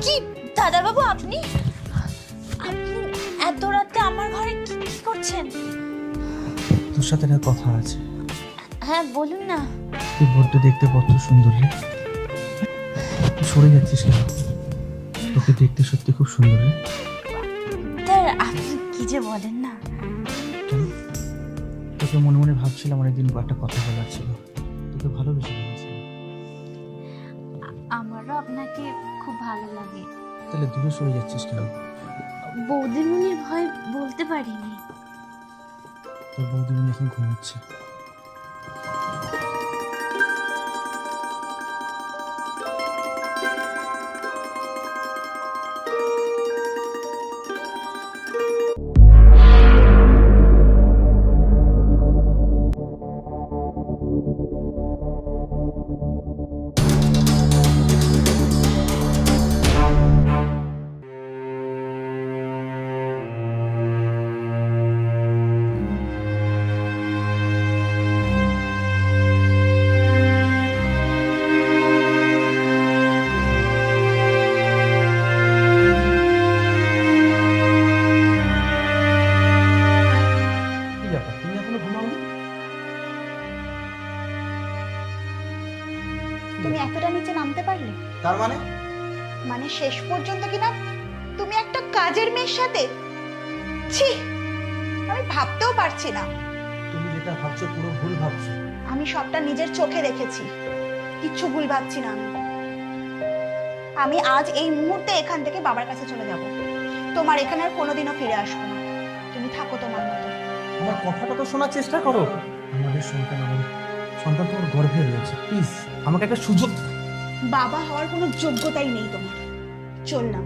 কি দাদাবাবু, আপনি আপনি এত রাতে আমার ঘরে কি করছেন? তোর সাথে একটা কথা আছে। হ্যাঁ বলুন না। তুই বড্ড দেখতে কত সুন্দর রে। তুই সরে যাচ্ছিস কেন? তোকে দেখতে সত্যি খুব সুন্দর রে। স্যার আপনি কি যে বলেন না। কেন? তোকে মনে মনে ভাবছিলাম অনেকদিন একটা কথা বলার ছিল, তোকে ভালোবেসে ফেলেছি। আমারও আপনাকে খুব ভালো লাগে। তাহলে দূরে সরে যাচ্ছিস কেন? বৌদিমণির ভয় বলতে পারিনি। তোর বৌদিমণি এখন ঘুমাচ্ছে। তুমি এতটা নিচে নামতে পারলে? তার মানে? মানে শেষ পর্যন্ত কিনা তুমি একটা কাজের মেয়ের সাথে? ছি, আমি ভাবতেও পারছি না। তুমি যেটা ভাবছো পুরো ভুল ভাবছো। আমি সবটা নিজের চোখে দেখেছি, কিচ্ছু ভুল ভাবছি না। আমি আজ এই মুহূর্তে এখান থেকে বাবার কাছে চলে যাব। তোমার এখানে আর কোনোদিনও ফিরে আসবো না। তুমি থাকো তোমার মতো। আমার কথাটা তো শোনার চেষ্টা করো। আমাদের সন্তান তোমার গর্ভে রয়েছে, প্লিজ আমাকে একটা সুযোগ। বাবা হওয়ার কোনো যোগ্যতাই নেই তোমার। চললাম।